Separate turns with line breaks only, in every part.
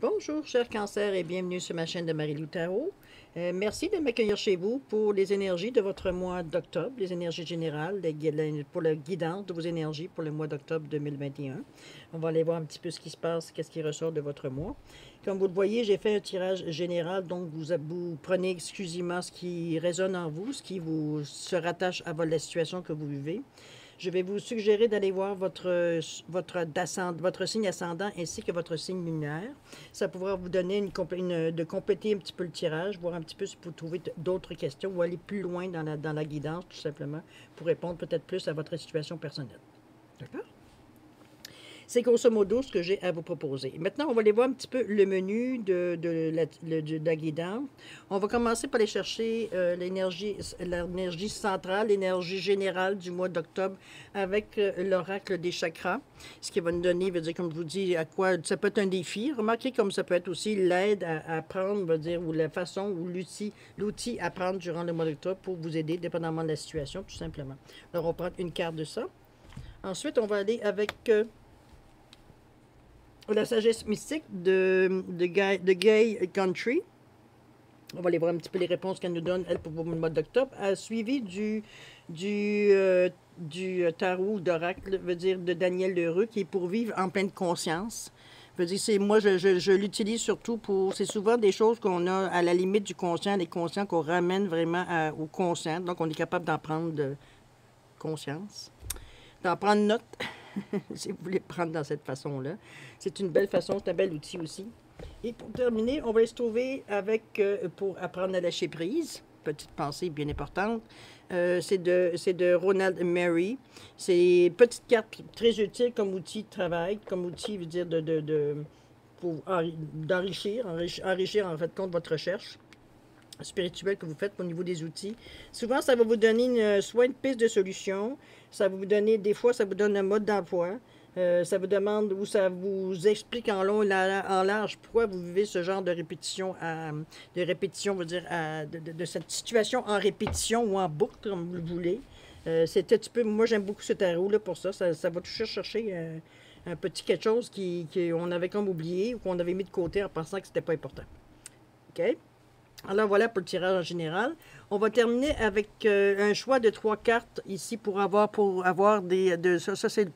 Bonjour, cher cancer, et bienvenue sur ma chaîne de Marie-Lou Tarot. Merci de m'accueillir chez vous pour les énergies de votre mois d'octobre, les énergies générales, pour le guidance de vos énergies pour le mois d'octobre 2021. On va aller voir un petit peu ce qui se passe, qu'est-ce qui ressort de votre mois. Comme vous le voyez, j'ai fait un tirage général, donc vous prenez exclusivement ce qui résonne en vous, ce qui vous se rattache à la situation que vous vivez. Je vais vous suggérer d'aller voir votre signe ascendant ainsi que votre signe lunaire. Ça pourra vous donner de compléter un petit peu le tirage, voir un petit peu si vous trouvez d'autres questions ou aller plus loin dans la guidance, tout simplement, pour répondre peut-être plus à votre situation personnelle. D'accord? C'est grosso modo ce que j'ai à vous proposer. Maintenant, on va aller voir un petit peu le menu de la guidance. On va commencer par aller chercher l'énergie centrale, l'énergie générale du mois d'octobre avec l'oracle des chakras. Ce qui va nous donner, veut dire, comme je vous dis, à quoi ça peut être un défi. Remarquez comme ça peut être aussi l'aide à prendre, veut dire, ou la façon ou l'outil à prendre durant le mois d'octobre pour vous aider, dépendamment de la situation, tout simplement. Alors, on prend une carte de ça. Ensuite, on va aller avec la sagesse mystique de Gay Country. On va aller voir un petit peu les réponses qu'elle nous donne, elle, pour le mois d'octobre. Suivi du tarot d'oracle, veut dire de Daniel Lheureux, qui est pour vivre en pleine conscience. Veut dire, moi, je l'utilise surtout pour... C'est souvent des choses qu'on a à la limite du conscient, les conscients qu'on ramène vraiment au conscient. Donc, on est capable d'en prendre de conscience, d'en prendre note. Si vous voulez prendre dans cette façon-là. C'est une belle façon, c'est un bel outil aussi. Et pour terminer, on va se trouver avec, pour apprendre à lâcher prise, petite pensée bien importante, c'est de Ronald Mary. C'est une petite carte très utile comme outil de travail, comme outil, veut dire, d'enrichir, en fait, compte votre recherche spirituelle que vous faites au niveau des outils. Souvent, ça va vous donner soit une piste de solution, ça va vous donner, des fois, ça vous donne un mode d'emploi, ça vous demande ou ça vous explique en long et en large pourquoi vous vivez ce genre de répétition, veut dire, de cette situation en répétition ou en boucle, comme vous le voulez. C'est un petit peu, moi, j'aime beaucoup ce tarot-là pour ça. Ça va toujours chercher un petit quelque chose qu'on avait comme oublié ou qu'on avait mis de côté en pensant que c'était pas important. OK? Alors voilà pour le tirage en général. On va terminer avec un choix de 3 cartes ici pour avoir ça c'est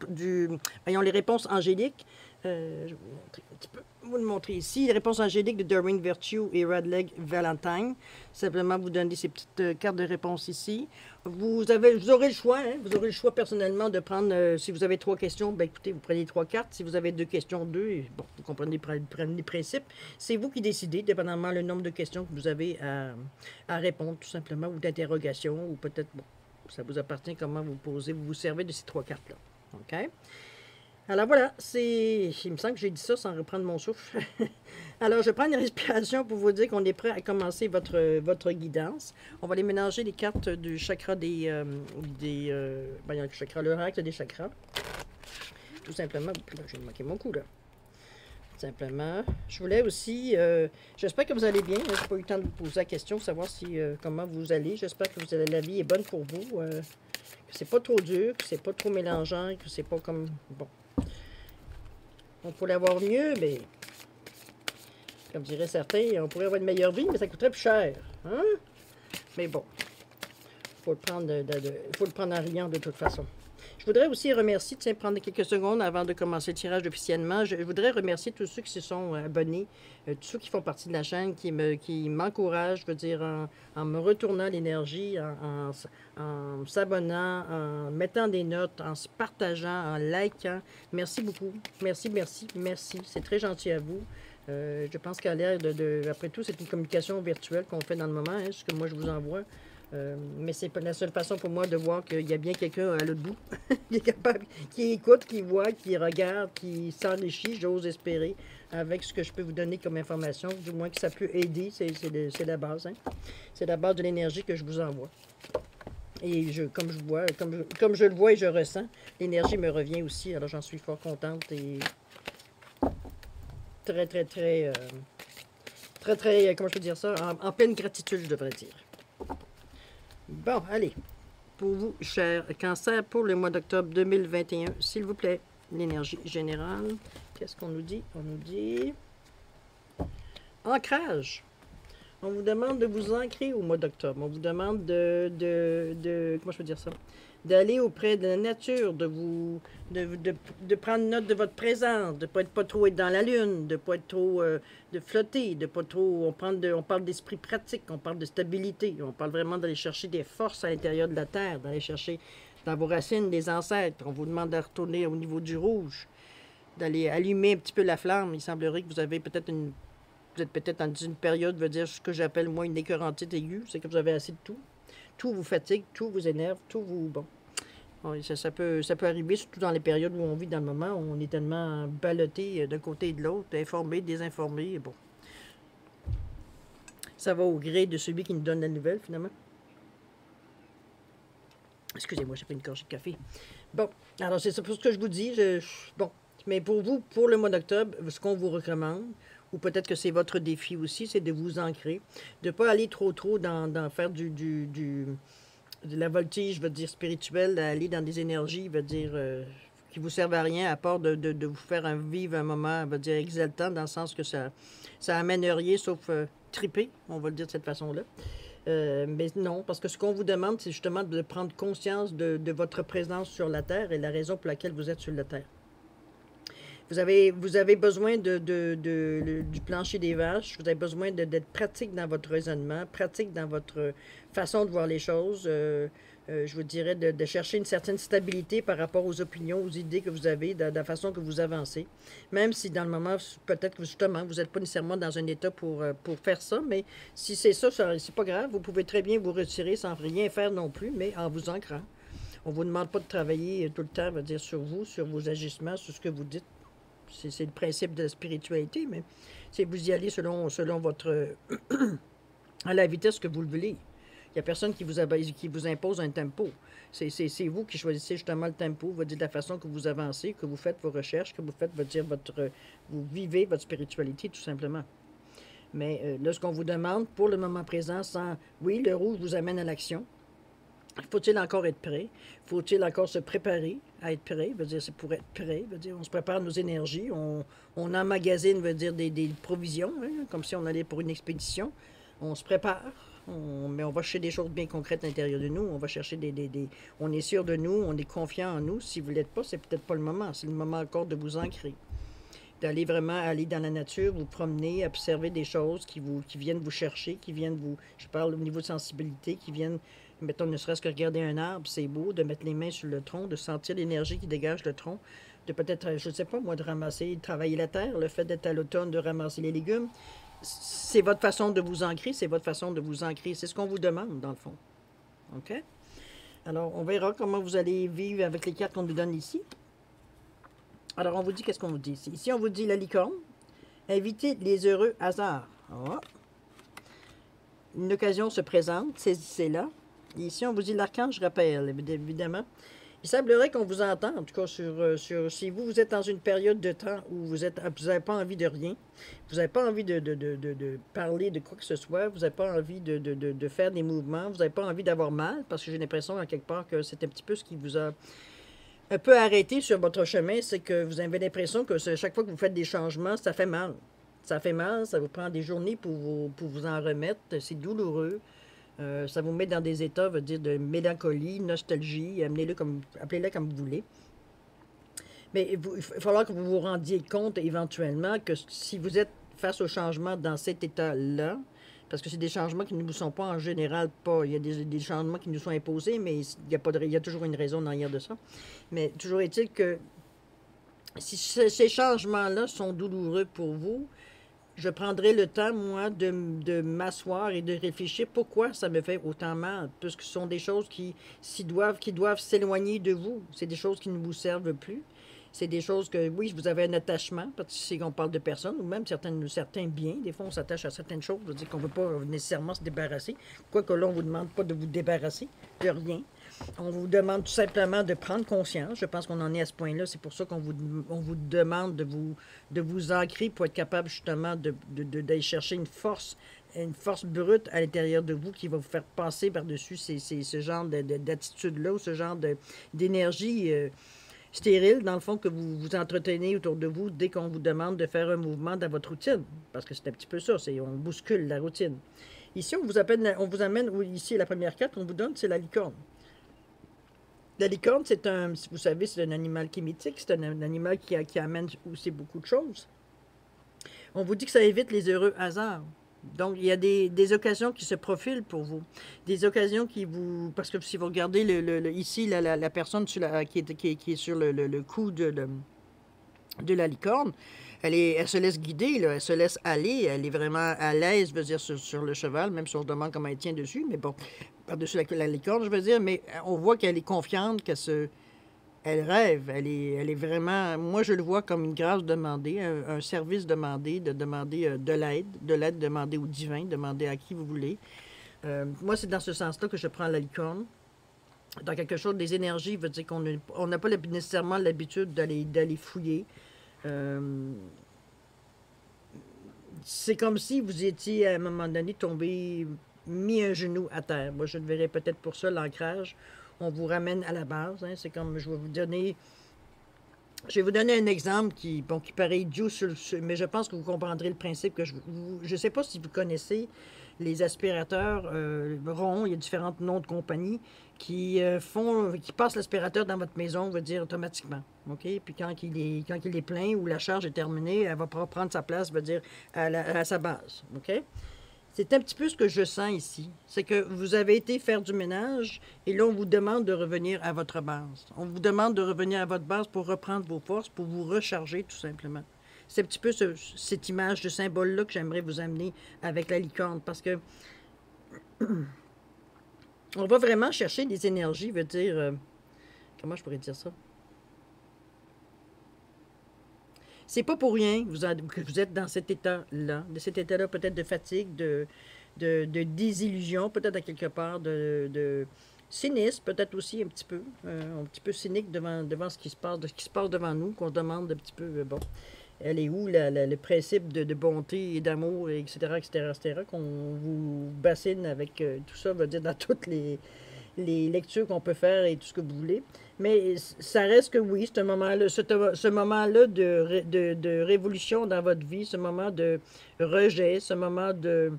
voyons, les réponses angéliques. Je vais vous montrer un petit peu. Vous le montrer ici. Les réponses angéliques de Doreen Virtue et Radleg Valentine. Simplement vous donner ces petites cartes de réponse ici. Vous aurez le choix, hein? Vous aurez le choix personnellement de prendre, si vous avez 3 questions, ben écoutez, vous prenez 3 cartes. Si vous avez 2 questions, 2, et bon, vous comprenez les principes. C'est vous qui décidez, dépendamment le nombre de questions que vous avez à répondre, tout simplement, ou d'interrogations, ou peut-être, bon, ça vous appartient comment vous posez, vous vous servez de ces 3 cartes-là. OK? Alors voilà, il me semble que j'ai dit ça sans reprendre mon souffle. Alors, je prends une respiration pour vous dire qu'on est prêt à commencer votre guidance. On va aller mélanger les cartes du chakra le chakra, l'oracle des chakras. Tout simplement, là, j'ai manqué mon coup, là. Simplement. Je voulais aussi, j'espère que vous allez bien. Je n'ai pas eu le temps de vous poser la question, savoir comment vous allez. J'espère que la vie est bonne pour vous, que c'est pas trop dur, que c'est pas trop mélangeant, que c'est pas comme, bon. On pourrait avoir mieux, mais comme diraient certains, on pourrait avoir une meilleure vie, mais ça coûterait plus cher. Hein? Mais bon, il faut le prendre en riant de toute façon. Je voudrais aussi remercier, tiens, prendre quelques secondes avant de commencer le tirage officiellement. Je voudrais remercier tous ceux qui se sont abonnés, tous ceux qui font partie de la chaîne, qui m'encouragent, je veux dire, en me retournant l'énergie, en s'abonnant, en mettant des notes, en se partageant, en likant. Merci beaucoup. Merci, merci, merci. C'est très gentil à vous. Je pense qu'à l'air après tout, c'est une communication virtuelle qu'on fait dans le moment, hein, ce que moi je vous envoie. Mais c'est pas la seule façon pour moi de voir qu'il y a bien quelqu'un à l'autre bout qui est capable, qui écoute, qui voit, qui regarde, qui s'enrichit, j'ose espérer, avec ce que je peux vous donner comme information, du moins que ça peut aider, c'est la base. Hein? C'est la base de l'énergie que je vous envoie. Et comme je le vois et je ressens, l'énergie me revient aussi, alors j'en suis fort contente et très, très, très, très, très, comment je peux dire ça, en pleine gratitude, je devrais dire. Bon, allez, pour vous, cher cancer, pour le mois d'octobre 2021, s'il vous plaît, l'énergie générale. Qu'est-ce qu'on nous dit? On nous dit Ancrage. On vous demande de vous ancrer au mois d'octobre. On vous demande comment je peux dire ça? D'aller auprès de la nature, de prendre note de votre présence, de ne pas être pas trop être dans la lune, de ne pas être trop de flotter, de pas trop. On parle d'esprit pratique, on parle de stabilité, on parle vraiment d'aller chercher des forces à l'intérieur de la terre, d'aller chercher dans vos racines des ancêtres. On vous demande de retourner au niveau du rouge, d'aller allumer un petit peu la flamme. Il semblerait que vous avez peut-être une vous êtes peut-être dans une période, veut dire ce que j'appelle moi une écœurantite aiguë, c'est que vous avez assez de tout. Tout vous fatigue, tout vous énerve, tout vous... Bon, oui, ça peut arriver, surtout dans les périodes où on vit dans le moment, où on est tellement ballotté d'un côté et de l'autre, informé, désinformé, bon. Ça va au gré de celui qui nous donne la nouvelle, finalement. Excusez-moi, j'ai pris une gorgée de café. Bon, alors c'est ça pour ce que je vous dis. Bon, mais pour vous, pour le mois d'octobre, ce qu'on vous recommande, ou peut-être que c'est votre défi aussi, c'est de vous ancrer, de ne pas aller trop dans faire de la voltige, je veux dire, spirituelle, d'aller dans des énergies, je veux dire, qui vous servent à rien, à part de vous faire vivre un moment, je veux dire, exaltant, dans le sens que ça amène rien, sauf triper, on va le dire de cette façon-là. Mais non, parce que ce qu'on vous demande, c'est justement de prendre conscience de votre présence sur la Terre et la raison pour laquelle vous êtes sur la Terre. Vous avez besoin du plancher des vaches, vous avez besoin d'être pratique dans votre raisonnement, pratique dans votre façon de voir les choses. Je vous dirais de chercher une certaine stabilité par rapport aux opinions, aux idées que vous avez, de la façon que vous avancez. Même si dans le moment, peut-être que justement, vous n'êtes pas nécessairement dans un état pour faire ça, mais si c'est ça, c'est pas grave. Vous pouvez très bien vous retirer sans rien faire non plus, mais en vous ancrant. On ne vous demande pas de travailler tout le temps, on va dire, sur vous, sur vos agissements, sur ce que vous dites. C'est le principe de la spiritualité, mais c'est vous y allez selon votre... à la vitesse que vous le voulez. Il n'y a personne qui vous impose un tempo. C'est vous qui choisissez justement le tempo, vous dites la façon que vous avancez, que vous faites vos recherches, que vous faites vous vivez votre spiritualité tout simplement. Mais là, ce qu'on vous demande pour le moment présent, oui, le rouge vous amène à l'action. Faut-il encore être prêt? Faut-il encore se préparer à être prêt? Veut dire, c'est pour être prêt. Veut dire, on se prépare nos énergies, on emmagasine, veut dire, des provisions, hein, comme si on allait pour une expédition. On se prépare, mais on va chercher des choses bien concrètes à l'intérieur de nous. On va chercher on est sûr de nous, on est confiant en nous. Si vous ne l'êtes pas, c'est peut-être pas le moment. C'est le moment encore de vous ancrer. D'aller vraiment aller dans la nature, vous promener, observer des choses qui viennent vous chercher, qui viennent vous... Je parle au niveau de sensibilité, qui viennent... Mettons, ne serait-ce que regarder un arbre, c'est beau, de mettre les mains sur le tronc, de sentir l'énergie qui dégage le tronc, de peut-être, je ne sais pas moi, de ramasser, de travailler la terre, le fait d'être à l'automne, de ramasser les légumes. C'est votre façon de vous ancrer, c'est votre façon de vous ancrer. C'est ce qu'on vous demande, dans le fond. OK? Alors, on verra comment vous allez vivre avec les cartes qu'on nous donne ici. Alors, on vous dit, qu'est-ce qu'on vous dit ici? Ici, on vous dit la licorne. Invitez les heureux hasards. Oh. Une occasion se présente, c'est là. Ici, on vous dit l'archange rappelle, évidemment. Il semblerait qu'on vous entende, en tout cas, si vous êtes dans une période de temps où vous n'avez pas envie de rien, vous n'avez pas envie de parler de quoi que ce soit, vous n'avez pas envie de faire des mouvements, vous n'avez pas envie d'avoir mal, parce que j'ai l'impression, à quelque part, que c'est un petit peu ce qui vous a un peu arrêté sur votre chemin, c'est que vous avez l'impression que chaque fois que vous faites des changements, ça fait mal. Ça fait mal, ça vous prend des journées pour vous en remettre, c'est douloureux. Ça vous met dans des états, veut dire, de mélancolie, nostalgie, appelez-le comme vous voulez. Mais il va falloir que vous vous rendiez compte éventuellement que si vous êtes face au changement dans cet état-là, parce que c'est des changements qui ne vous sont pas en général pas. Il y a des changements qui nous sont imposés, mais il y a toujours une raison derrière de ça. Mais toujours est-il que si ces changements-là sont douloureux pour vous, je prendrai le temps, moi, de m'asseoir et de réfléchir pourquoi ça me fait autant mal, puisque ce sont des choses qui doivent s'éloigner de vous. C'est des choses qui ne vous servent plus. C'est des choses que, oui, vous avez un attachement, parce que si on parle de personnes, ou même certains biens, des fois on s'attache à certaines choses, je veux dire qu'on ne veut pas nécessairement se débarrasser, quoique là, on ne vous demande pas de vous débarrasser de rien. On vous demande tout simplement de prendre conscience. Je pense qu'on en est à ce point-là. C'est pour ça qu'on vous demande de vous ancrer pour être capable justement d'aller chercher une force brute à l'intérieur de vous qui va vous faire passer par-dessus ce genre d'attitude-là ou ce genre d'énergie stérile, dans le fond, que vous vous entretenez autour de vous dès qu'on vous demande de faire un mouvement dans votre routine. Parce que c'est un petit peu ça, on bouscule la routine. Ici, on vous amène, ici, la première carte qu'on vous donne, c'est la licorne. La licorne, c'est un, vous savez, c'est un animal kémétique, c'est un animal qui amène aussi beaucoup de choses. On vous dit que ça évite les heureux hasards. Donc, il y a des occasions qui se profilent pour vous. Des occasions qui vous... Parce que si vous regardez ici, la personne qui est sur le cou de la licorne, elle se laisse guider, là, elle se laisse aller, elle est vraiment à l'aise, je veux dire, sur le cheval, même si on se demande comment elle tient dessus, mais bon, par-dessus la licorne, je veux dire, mais on voit qu'elle est confiante, elle rêve, elle est vraiment, moi je le vois comme une grâce demandée, un service demandé, de demander de l'aide demandée au divin, demander à qui vous voulez. Moi, c'est dans ce sens-là que je prends la licorne. Dans quelque chose, des énergies, veut dire qu'on n'a pas nécessairement l'habitude d'aller fouiller. C'est comme si vous étiez à un moment donné tombé, mis un genou à terre. Moi, je le verrais peut-être pour ça, l'ancrage. On vous ramène à la base. Hein. C'est comme, je vais vous donner un exemple qui paraît idiot, mais je pense que vous comprendrez le principe. Que je ne sais pas si vous connaissez les aspirateurs ronds. Il y a différents noms de compagnies qui passent l'aspirateur dans votre maison, on va dire automatiquement. OK? Puis quand il est plein ou la charge est terminée, elle va prendre sa place, veut dire à sa base. OK? C'est un petit peu ce que je sens ici. C'est que vous avez été faire du ménage et là, on vous demande de revenir à votre base. On vous demande de revenir à votre base pour reprendre vos forces, pour vous recharger tout simplement. C'est un petit peu cette image, ce symbole-là que j'aimerais vous amener avec la licorne parce que on va vraiment chercher des énergies, veut dire... comment je pourrais dire ça? C'est pas pour rien que vous êtes dans cet état-là, de cet état-là peut-être de fatigue, de désillusion, peut-être à quelque part, de cynisme, peut-être aussi un petit peu cynique devant ce qui se passe, de ce qui se passe devant nous, qu'on demande un petit peu, bon, elle est où le principe de bonté et d'amour, etc., etc., etc., qu'on vous bassine avec tout ça, veut dire dans toutes les lectures qu'on peut faire et tout ce que vous voulez. Mais ça reste que oui, ce moment-là de révolution dans votre vie, ce moment de rejet, ce moment de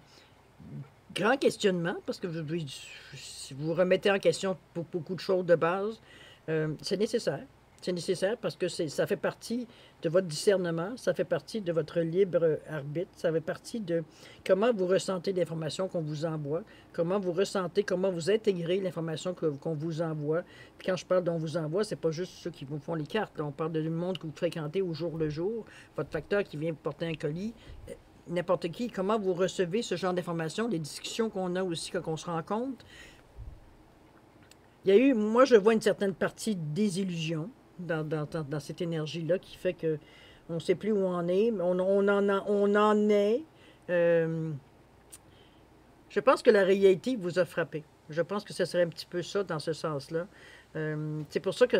grand questionnement, parce que vous remettez en question pour beaucoup de choses de base, c'est nécessaire. C'est nécessaire parce que ça fait partie de votre discernement, ça fait partie de votre libre arbitre, ça fait partie de comment vous ressentez l'information qu'on vous envoie, comment vous ressentez, comment vous intégrez l'information qu'on vous envoie. Puis quand je parle d'on vous envoie, c'est pas juste ceux qui vous font les cartes. Là, on parle du monde que vous fréquentez au jour le jour, votre facteur qui vient vous porter un colis, n'importe qui, comment vous recevez ce genre d'informations, les discussions qu'on a aussi quand on se rencontre. Il y a eu, moi je vois une certaine partie de désillusion dans cette énergie-là qui fait que on ne sait plus où on est, mais on en est. Je pense que la réalité vous a frappé. Je pense que ce serait un petit peu ça dans ce sens-là. C'est pour ça que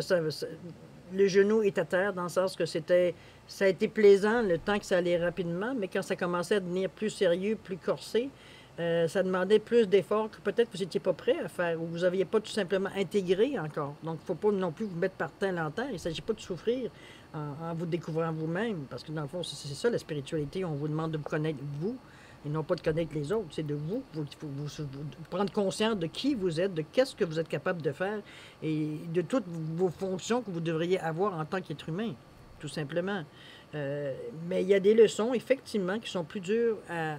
le genou est à terre, dans le sens que ça a été plaisant le temps que ça allait rapidement, mais quand ça commençait à devenir plus sérieux, plus corsé, ça demandait plus d'efforts que peut-être vous n'étiez pas prêt à faire ou vous n'aviez pas tout simplement intégré encore. Donc, il ne faut pas non plus vous mettre par terre longtemps. Il ne s'agit pas de souffrir en vous découvrant vous-même, parce que dans le fond, c'est ça la spiritualité. On vous demande de vous connaître vous et non pas de connaître les autres. C'est de vous. Il faut vous prendre conscience de qui vous êtes, de qu'est-ce que vous êtes capable de faire et de toutes vos fonctions que vous devriez avoir en tant qu'être humain, tout simplement. Mais il y a des leçons, effectivement, qui sont plus dures à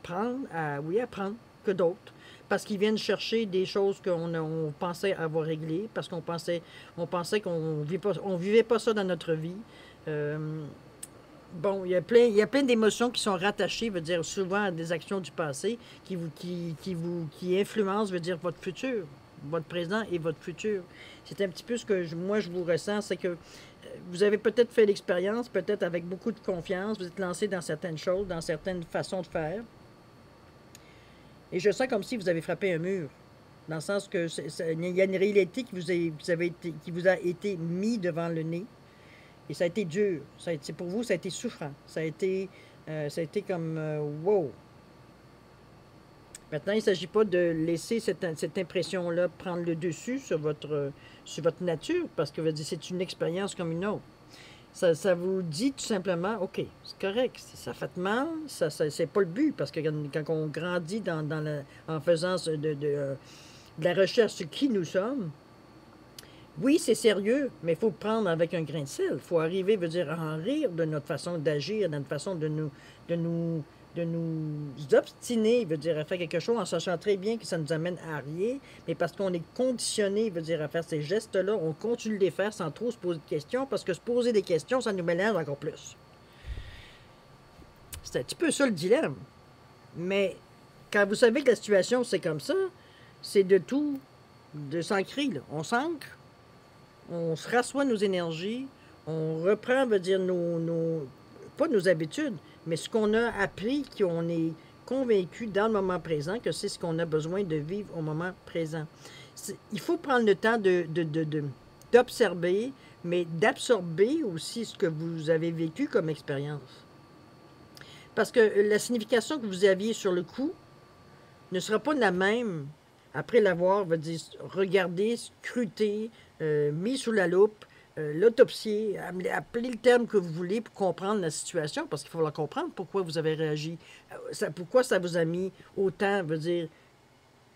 prendre que d'autres. Parce qu'ils viennent chercher des choses qu'on pensait avoir réglées, parce qu'on pensait qu'on vivait pas ça dans notre vie. Bon, il y a plein d'émotions qui sont rattachées, veut dire souvent à des actions du passé qui influencent, veut dire votre futur, votre présent et votre futur. C'est un petit peu ce que moi je vous ressens, c'est que vous avez peut-être fait l'expérience, peut-être avec beaucoup de confiance, vous êtes lancé dans certaines choses, dans certaines façons de faire. Et je sens comme si vous avez frappé un mur. Dans le sens que il y a une réalité qui vous a été mis devant le nez. Et ça a été dur. Pour vous, ça a été souffrant. Ça a été comme wow. Maintenant, il ne s'agit pas de laisser cette impression-là prendre le dessus sur votre nature, parce que c'est une expérience comme une autre. Ça vous dit tout simplement, OK, c'est correct, ça fait mal, c'est pas le but, parce que quand on grandit en faisant de la recherche sur qui nous sommes, oui, c'est sérieux, mais il faut le prendre avec un grain de sel. Il faut arriver, à en rire de notre façon d'agir, de notre façon de nous, de nous obstiner, à faire quelque chose en sachant très bien que ça nous amène à rien, mais parce qu'on est conditionné, à faire ces gestes-là, on continue de les faire sans trop se poser de questions, parce que se poser des questions, ça nous mélange encore plus. C'est un petit peu ça le dilemme. Mais quand vous savez que la situation, c'est comme ça, c'est de s'ancrer, là. On s'ancre, on se rassoit nos énergies, on reprend, pas nos habitudes, mais ce qu'on a appris, qu'on est convaincu dans le moment présent, que c'est ce qu'on a besoin de vivre au moment présent. Il faut prendre le temps d'observer, mais d'absorber aussi ce que vous avez vécu comme expérience. Parce que la signification que vous aviez sur le coup ne sera pas la même après l'avoir regardé, scruté, mis sous la loupe, l'autopsier, appelez le terme que vous voulez pour comprendre la situation, parce qu'il faut la comprendre pourquoi vous avez réagi, pourquoi ça vous a mis autant,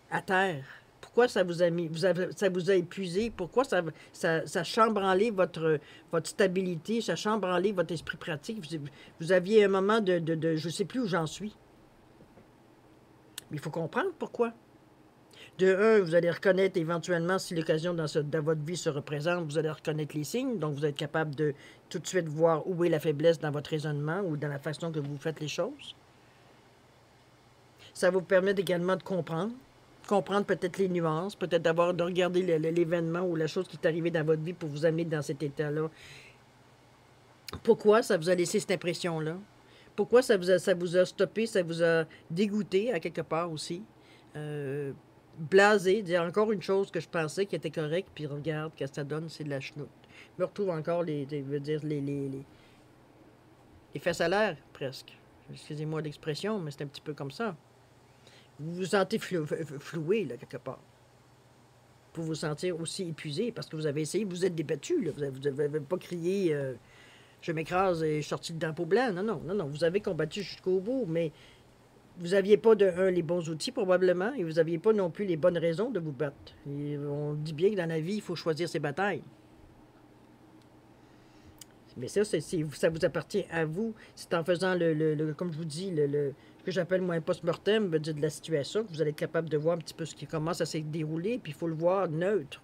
à terre, pourquoi ça vous a mis, ça vous a épuisé, pourquoi ça chambranlé votre stabilité, ça chambranlé votre esprit pratique. Vous aviez un moment de je ne sais plus où j'en suis. Mais il faut comprendre pourquoi. De un, vous allez reconnaître éventuellement, si l'occasion dans votre vie se représente, vous allez reconnaître les signes, donc vous êtes capable de tout de suite voir où est la faiblesse dans votre raisonnement ou dans la façon que vous faites les choses. Ça vous permet également de comprendre peut-être les nuances, peut-être de regarder l'événement ou la chose qui est arrivée dans votre vie pour vous amener dans cet état-là. Pourquoi ça vous a laissé cette impression-là? Pourquoi ça vous a stoppé, ça vous a dégoûté à quelque part aussi? Blasé, dire encore une chose que je pensais qui était correcte, puis regarde, qu'est-ce que ça donne, c'est de la chenoute. Je me retrouve encore les fesses à l'air, presque. Excusez-moi l'expression, mais c'est un petit peu comme ça. Vous vous sentez floué, là, quelque part. Pour vous sentir aussi épuisé, parce que vous avez essayé, vous êtes débattu, là. Vous n'avez pas crié je m'écrase et je suis sorti de dans peau blanc. Non. Vous avez combattu jusqu'au bout, mais vous n'aviez pas les bons outils probablement, et vous n'aviez pas non plus les bonnes raisons de vous battre. Et on dit bien que dans la vie, il faut choisir ses batailles. Mais ça, ça vous appartient à vous. C'est en faisant comme je vous dis, ce que j'appelle moi un post-mortem, de la situation, que vous allez être capable de voir un petit peu ce qui commence à se dérouler, puis il faut le voir neutre.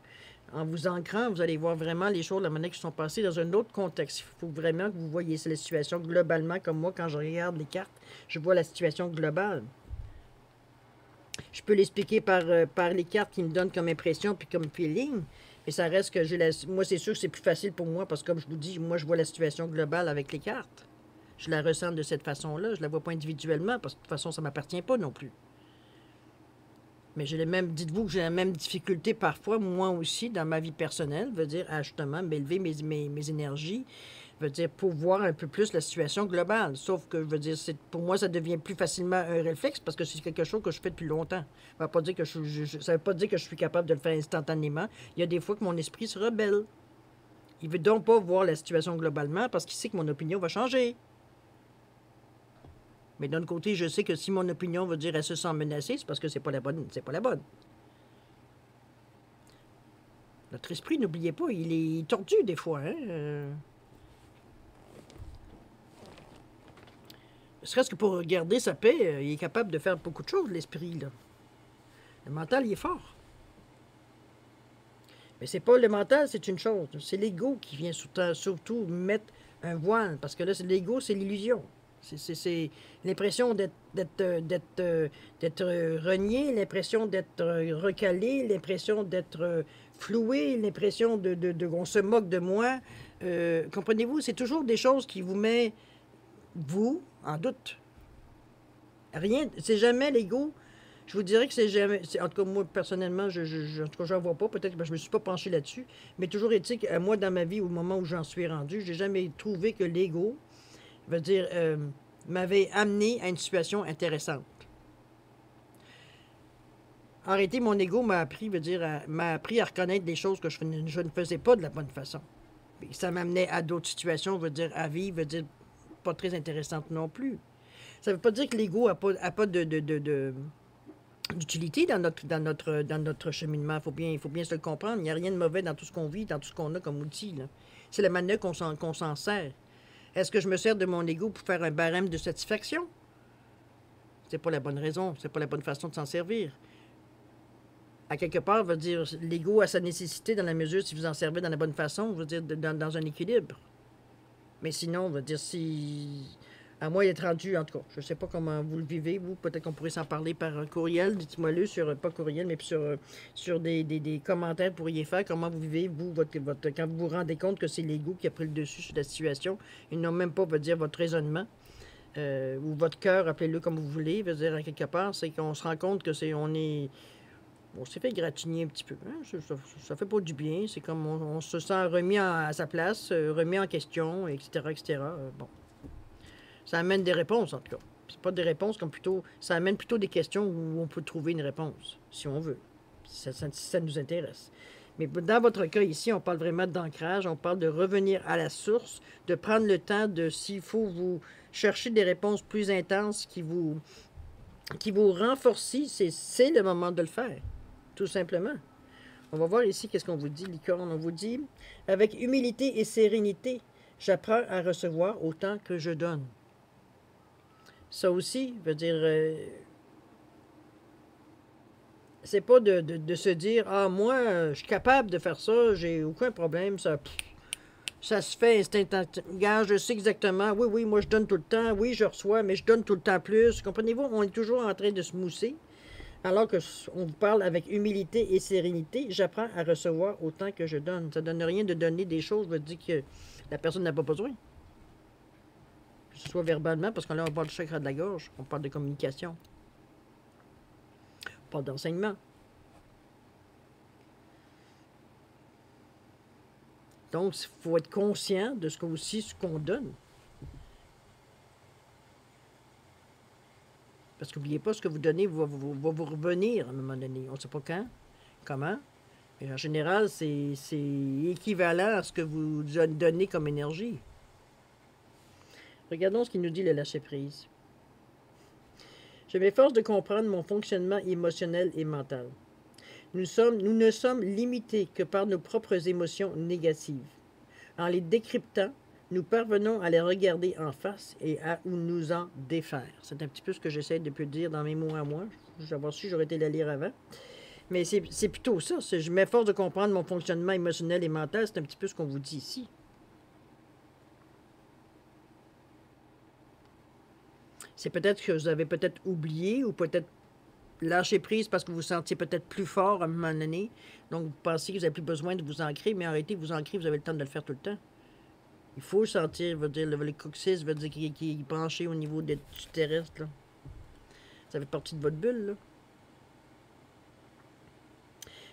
En vous ancrant, vous allez voir vraiment les choses de la manière qui sont passées dans un autre contexte. Il faut vraiment que vous voyez la situation globalement, comme moi, quand je regarde les cartes, je vois la situation globale. Je peux l'expliquer par les cartes qui me donnent comme impression puis comme feeling, mais ça reste que moi, c'est sûr que c'est plus facile pour moi parce que, comme je vous dis, moi, je vois la situation globale avec les cartes. Je la ressens de cette façon-là. Je la vois pas individuellement parce que de toute façon, ça ne m'appartient pas non plus. Mais dites-vous que j'ai la même difficulté parfois, moi aussi, dans ma vie personnelle, à justement m'élever mes énergies, pour voir un peu plus la situation globale. Sauf que, pour moi, ça devient plus facilement un réflexe parce que c'est quelque chose que je fais depuis longtemps. Ça ne veut pas dire que ça veut pas dire que je suis capable de le faire instantanément. Il y a des fois que mon esprit se rebelle. Il veut donc pas voir la situation globalement parce qu'il sait que mon opinion va changer. Mais d'un côté, je sais que si mon opinion elle se sent menacée, c'est parce que c'est pas la bonne. C'est pas la bonne. Notre esprit, n'oubliez pas, il est tordu des fois, hein? Ne serait-ce que pour garder sa paix, il est capable de faire beaucoup de choses, l'esprit, là. Le mental, il est fort. Mais c'est pas le mental, c'est une chose. C'est l'ego qui vient surtout mettre un voile. Parce que là, l'ego, c'est l'illusion. C'est l'impression d'être renié, l'impression d'être recalé, l'impression d'être floué, l'impression qu'on se moque de moi. Comprenez-vous, c'est toujours des choses qui vous mettent, vous, en doute. Rien, c'est jamais l'ego. Je vous dirais que c'est jamais... En tout cas, moi, personnellement, en tout cas, j'en vois pas. Peut-être que je me suis pas penché là-dessus. Mais toujours est-il que moi, dans ma vie, au moment où j'en suis rendu, j'ai jamais trouvé que l'ego m'avait amené à une situation intéressante. arrêter mon ego m'a appris, m'a appris à reconnaître des choses que je ne faisais pas de la bonne façon. Et ça m'amenait à d'autres situations, à vivre, pas très intéressantes non plus. Ça ne veut pas dire que l'ego a pas d'utilité dans notre cheminement. Il faut bien se le comprendre. Il n'y a rien de mauvais dans tout ce qu'on vit, dans tout ce qu'on a comme outil. C'est la manière qu'on s'en sert. Est-ce que je me sers de mon ego pour faire un barème de satisfaction? C'est pas la bonne raison, c'est pas la bonne façon de s'en servir. À quelque part, l'ego a sa nécessité dans la mesure si vous en servez dans la bonne façon, dans un équilibre. Mais sinon, si... À moi d'être rendu, en tout cas, je ne sais pas comment vous le vivez, vous. Peut-être qu'on pourrait s'en parler par un courriel. Dites-moi-le pas courriel, mais sur des commentaires que vous pourriez faire. Comment vous vivez, vous, quand vous vous rendez compte que c'est l'ego qui a pris le dessus sur la situation, et non même pas, votre raisonnement, ou votre cœur, appelez-le comme vous voulez, à quelque part, c'est qu'on se rend compte que on s'est fait gratigner un petit peu. Hein? Ça fait pas du bien. C'est comme on se sent remis à sa place, remis en question, etc., etc. Bon. Ça amène des réponses, en tout cas. C'est pas des réponses comme plutôt... Ça amène plutôt des questions où on peut trouver une réponse, si on veut. Si ça nous intéresse. Mais dans votre cas ici, on parle vraiment d'ancrage, on parle de revenir à la source, de prendre le temps de, s'il faut, vous chercher des réponses plus intenses qui vous renforcent, c'est le moment de le faire, tout simplement. On va voir ici qu'est-ce qu'on vous dit, licorne. On vous dit, avec humilité et sérénité, j'apprends à recevoir autant que je donne. Ça aussi, c'est pas de se dire, ah, moi, je suis capable de faire ça, j'ai aucun problème, ça se fait instantanément. Je sais exactement, oui, moi, je donne tout le temps, oui, je reçois, mais je donne tout le temps plus. Comprenez-vous, on est toujours en train de se mousser, alors qu'on vous parle avec humilité et sérénité, j'apprends à recevoir autant que je donne. Ça ne donne rien de donner des choses, veut dire que la personne n'a pas besoin. Que ce soit verbalement, parce que là, on parle du chakra de la gorge, on parle de communication, on parle d'enseignement. Donc, il faut être conscient de ce qu'on donne. Parce qu'oubliez pas, ce que vous donnez va vous revenir à un moment donné. On ne sait pas quand, comment, mais en général, c'est équivalent à ce que vous donnez comme énergie. Regardons ce qu'il nous dit le lâcher-prise. Je m'efforce de comprendre mon fonctionnement émotionnel et mental. Nous ne sommes limités que par nos propres émotions négatives. En les décryptant, nous parvenons à les regarder en face et à nous en défaire. C'est un petit peu ce que j'essaie de dire dans mes mots à moi. J'aurais su, j'aurais été la lire avant. Mais c'est plutôt ça. Je m'efforce de comprendre mon fonctionnement émotionnel et mental. C'est un petit peu ce qu'on vous dit ici. C'est peut-être que vous avez peut-être oublié ou peut-être lâché prise parce que vous vous sentiez peut-être plus fort à un moment donné. Donc, vous pensez que vous n'avez plus besoin de vous ancrer, mais en réalité, vous ancrer, vous avez le temps de le faire tout le temps. Il faut sentir, le coccyx, qui est penché au niveau du terrestre. Là. Ça fait partie de votre bulle, là.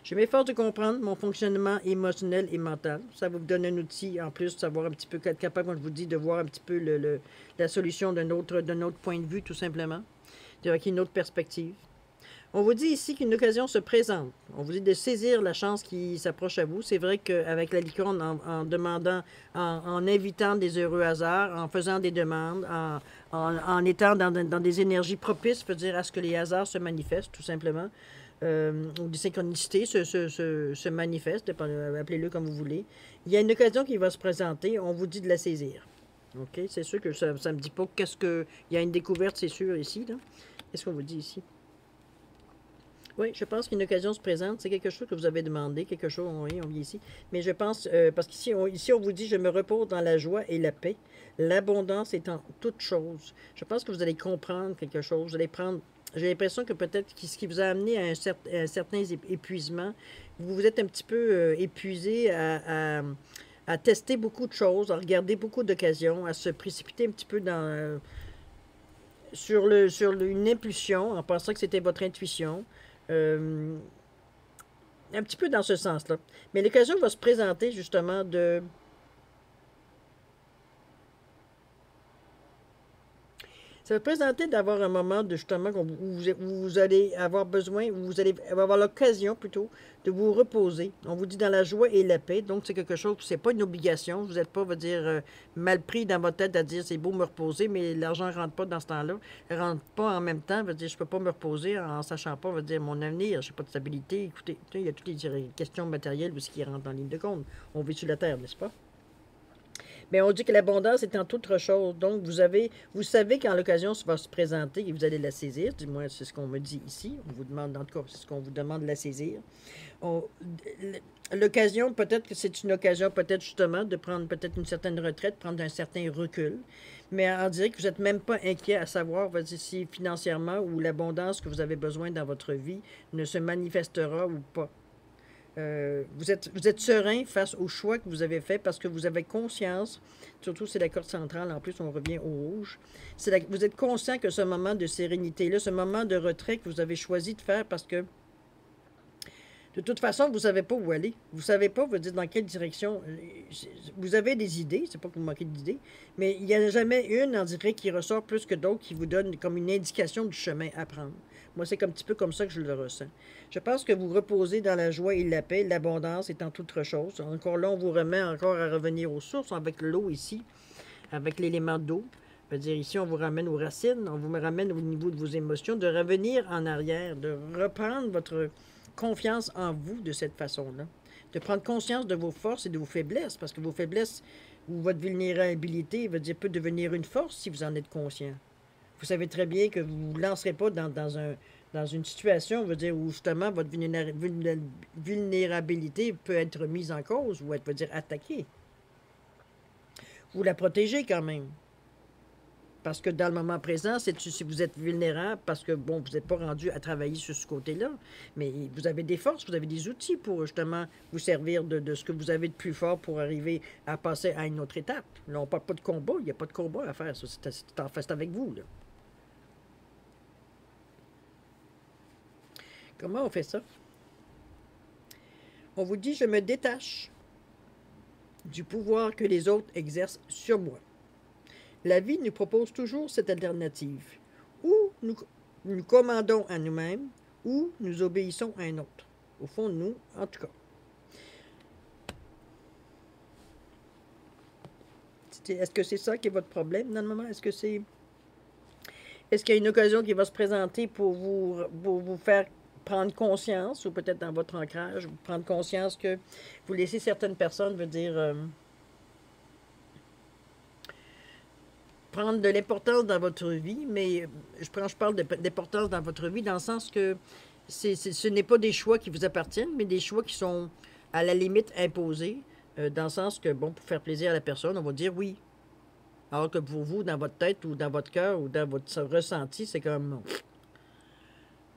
Je m'efforce de comprendre mon fonctionnement émotionnel et mental. Ça va vous donner un outil, en plus, de savoir un petit peu, être capable, comme je vous dis, de voir un petit peu la solution d'un autre point de vue, tout simplement, avec une autre perspective. On vous dit ici qu'une occasion se présente. On vous dit de saisir la chance qui s'approche à vous. C'est vrai qu'avec la licorne, en demandant, en invitant des heureux hasards, en faisant des demandes, en étant dans des énergies propices, veut dire à ce que les hasards se manifestent, tout simplement. Ou des synchronicités se manifestent, appelez-le comme vous voulez. Il y a une occasion qui va se présenter, on vous dit de la saisir. OK? C'est sûr que ça ne me dit pas qu'est-ce que... Il y a une découverte, c'est sûr, ici. Qu'est-ce qu'on vous dit ici? Oui, je pense qu'une occasion se présente. C'est quelque chose que vous avez demandé, quelque chose, oui, on vit ici. Mais je pense, parce qu'ici, on vous dit, je me repose dans la joie et la paix. L'abondance est en toutes choses. Je pense que vous allez comprendre quelque chose. Vous allez prendre... J'ai l'impression que peut-être ce qui vous a amené à un certain épuisement, vous vous êtes un petit peu épuisé à tester beaucoup de choses, à regarder beaucoup d'occasions, à se précipiter un petit peu sur une impulsion, en pensant que c'était votre intuition. Un petit peu dans ce sens-là. Mais l'occasion va se présenter justement Ça va présenter d'avoir un moment de justement où vous allez avoir besoin, où vous allez avoir l'occasion plutôt de vous reposer. On vous dit dans la joie et la paix, donc c'est quelque chose, c'est pas une obligation. Vous n'êtes pas, va dire, mal pris dans votre tête à dire c'est beau me reposer, mais l'argent ne rentre pas dans ce temps-là. Elle rentre pas en même temps, veut dire je peux pas me reposer en sachant pas, veut dire mon avenir, je n'ai pas de stabilité. Écoutez, il y a toutes les questions matérielles aussi qui rentrent en ligne de compte. On vit sur la terre, n'est-ce pas? Mais on dit que l'abondance est en toute chose. Donc, vous savez quand l'occasion va se présenter et vous allez la saisir. Du moins, c'est ce qu'on me dit ici. On vous demande, en tout cas, c'est ce qu'on vous demande de la saisir. L'occasion, peut-être que c'est une occasion, peut-être justement, de prendre peut-être une certaine retraite, prendre un certain recul. Mais on dirait que vous n'êtes même pas inquiet à savoir si financièrement ou l'abondance que vous avez besoin dans votre vie ne se manifestera ou pas. Vous êtes serein face au choix que vous avez fait parce que vous avez conscience, surtout c'est la corde centrale, en plus on revient au rouge, vous êtes conscient que ce moment de sérénité-là, ce moment de retrait que vous avez choisi de faire parce que de toute façon, vous ne savez pas où aller. Vous ne savez pas, vous dites dans quelle direction. Vous avez des idées, c'est pas que vous manquez d'idées, mais il n'y en a jamais une, on dirait, qui ressort plus que d'autres, qui vous donne comme une indication du chemin à prendre. Moi, c'est un petit peu comme ça que je le ressens. Je pense que vous reposez dans la joie et la paix, l'abondance étant toute chose. Encore là, on vous remet encore à revenir aux sources avec l'eau ici, avec l'élément d'eau. Je veux dire, ici, on vous ramène aux racines, on vous ramène au niveau de vos émotions, de revenir en arrière, de reprendre votre confiance en vous de cette façon-là. De prendre conscience de vos forces et de vos faiblesses, parce que vos faiblesses ou votre vulnérabilité veut dire, peut devenir une force si vous en êtes conscient. Vous savez très bien que vous ne vous lancerez pas dans une situation, veut dire, où justement votre vulnérabilité peut être mise en cause ou être, veut dire, attaquée. Vous la protégez quand même. Parce que dans le moment présent, si vous êtes vulnérable, parce que, bon, vous n'êtes pas rendu à travailler sur ce côté-là, mais vous avez des forces, vous avez des outils pour justement vous servir de ce que vous avez de plus fort pour arriver à passer à une autre étape. Là, on ne parle pas de combat, il n'y a pas de combat à faire, ça, c'est avec vous, là. Comment on fait ça? On vous dit, je me détache du pouvoir que les autres exercent sur moi. La vie nous propose toujours cette alternative. Ou nous commandons à nous-mêmes, ou nous obéissons à un autre. Au fond, nous, en tout cas. Est-ce que c'est ça qui est votre problème dans le moment? Est-ce qu'il y a une occasion qui va se présenter pour vous faire prendre conscience, ou peut-être dans votre ancrage, prendre conscience que vous laissez certaines personnes, veut dire... prendre de l'importance dans votre vie, mais je parle d'importance dans votre vie dans le sens que ce n'est pas des choix qui vous appartiennent, mais des choix qui sont à la limite imposés, dans le sens que, bon, pour faire plaisir à la personne, on va dire oui. Alors que pour vous, dans votre tête ou dans votre cœur ou dans votre ressenti, c'est comme...